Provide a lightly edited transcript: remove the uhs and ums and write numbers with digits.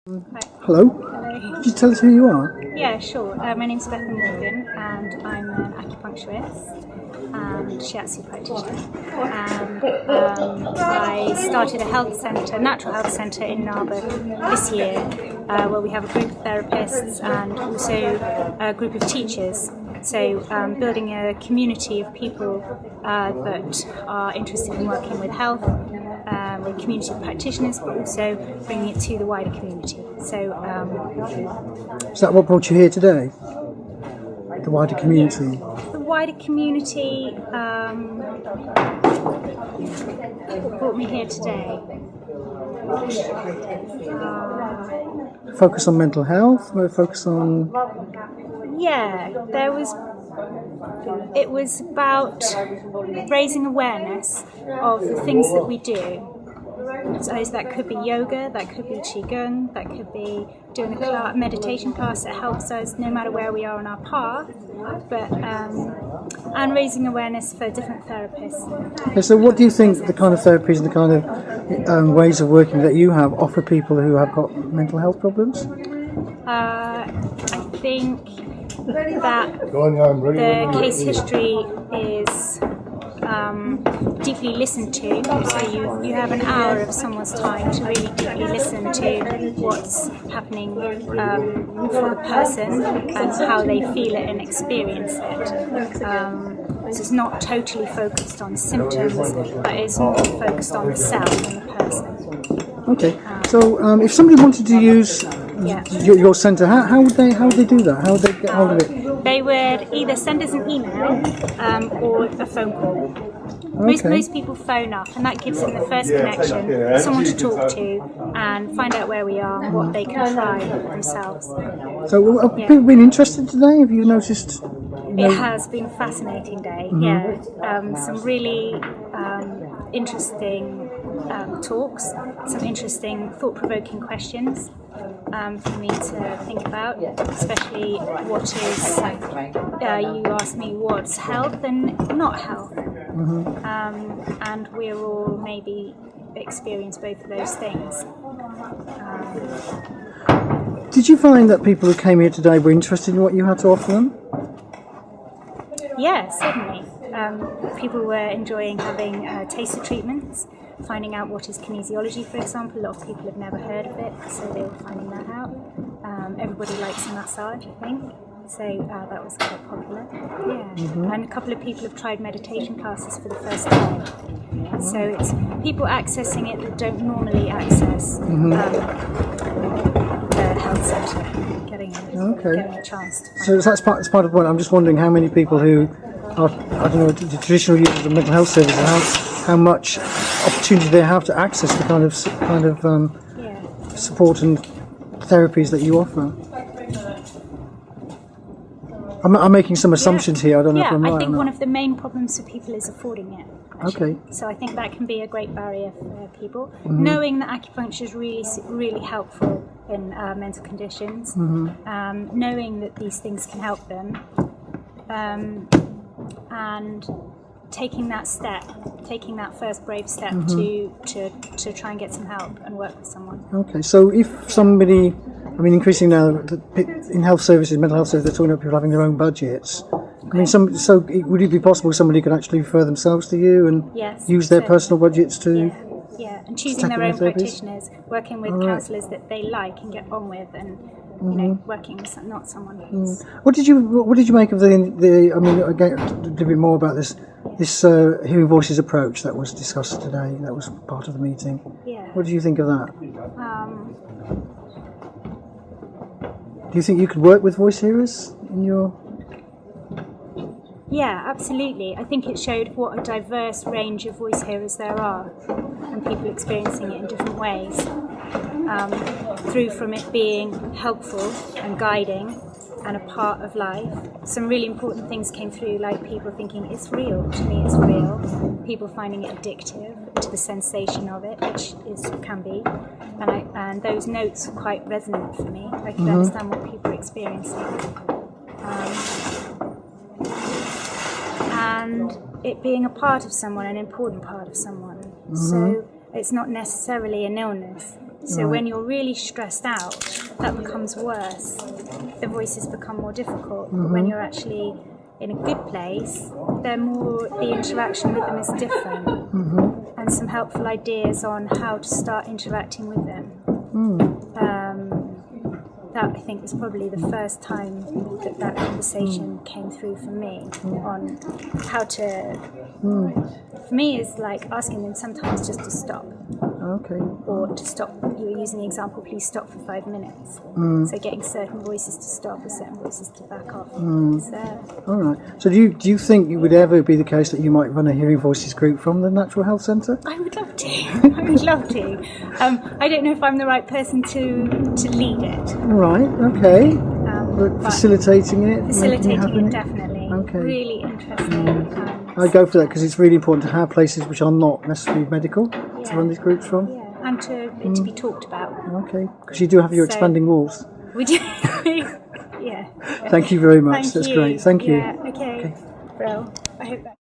Hi. Hello. Hello. Could you tell us who you are? Yeah, sure. My name's Bethan and I'm an acupuncturist and shiatsu practitioner. And I started a health centre, natural health centre in Narberth this year, where we have a group of therapists and also a group of teachers. So building a community of people that are interested in working with health, with community practitioners, but also bringing it to the wider community. So, Is that what brought you here today? The wider community? the wider community, what brought me here today? Focus on mental health? Focus on... Yeah, it was about raising awareness of the things that we do. So that could be yoga, that could be Qi Gung, that could be doing a meditation class that helps us no matter where we are on our path, but and raising awareness for different therapists. Okay, so what do you think the kind of therapies and the kind of ways of working that you have offer people who have got mental health problems? I think that the case history is deeply listened to, so you have an hour of someone's time to really deeply listen to what's happening for the person and how they feel it and experience it. So it's not totally focused on symptoms, but it's more focused on the self and the person. Okay, so if somebody wanted to use your centre, how would they do that? How would they get hold of it? They would either send us an email or a phone call. Okay. Most people phone up, and that gives them the first connection, someone to talk to, and find out where we are and what they can try themselves. So have people been interested today? Have you noticed? It has been a fascinating day, some really interesting talks, some interesting thought-provoking questions for me to think about, especially what is, you asked me what's health and not health, and we're all maybe experience both of those things. Did you find that people who came here today were interested in what you had to offer them? Yeah, certainly. People were enjoying having taster treatments, finding out what is kinesiology, for example. A lot of people have never heard of it, so they were finding that out. Everybody likes a massage, I think, so that was quite popular. Yeah, and a couple of people have tried meditation classes for the first time. So it's people accessing it that don't normally access the health centre, getting a chance to find So that's part of the point. I'm just wondering how many people who are, I don't know, the traditional users of mental health services, how much opportunity they have to access the kind of support and therapies that you offer. I'm making some assumptions here. I don't know if I'm right. I think one of the main problems for people is affording it. Actually. Okay. So I think that can be a great barrier for people. Knowing that acupuncture is really helpful in mental conditions, knowing that these things can help them, and taking that first brave step to try and get some help and work with someone. Okay, so if somebody, increasingly now in health services, mental health services, they're talking about people having their own budgets. So would it be possible somebody could actually refer themselves to you and use their personal budgets to? Yeah, and choosing their own practitioners, working with counsellors that they like and get on with, and working with not someone else. What did you make of the again, a little bit more about this hearing voices approach that was discussed today? That was part of the meeting. Yeah. What did you think of that? Do you think you could work with voice hearers in your? Yeah, absolutely. I think it showed what a diverse range of voice hearers there are, and people experiencing it in different ways. Through from it being helpful and guiding and a part of life. Some really important things came through, like people thinking it's real, to me it's real. People finding it addictive to the sensation of it, which can be. And those notes were quite resonant for me. I could understand what people are experiencing. And it being a part of someone, an important part of someone. So it's not necessarily an illness. So when you're really stressed out, that becomes worse. The voices become more difficult. But when you're actually in a good place, the interaction with them is different. And some helpful ideas on how to start interacting with them. That I think was probably the first time that conversation came through for me on how to. For me, is like asking them sometimes just to stop. Okay. Or to stop. You were using the example, please stop for 5 minutes. So getting certain voices to stop or certain voices to back off. All right. So do you think it would ever be the case that you might run a hearing voices group from the Natural Health Centre? I would love to. I would love to. I don't know if I'm the right person to lead it. Right. Okay. But facilitating it. Facilitating it, definitely. Okay. Really interesting. I go for that because it's really important to have places which are not necessarily medical to run these groups from. Yeah, and to be talked about. Okay, because you do have your expanding walls. We do. Yeah. Thank you very much. That's great. Thank you. Yeah. Okay. Well, I hope that.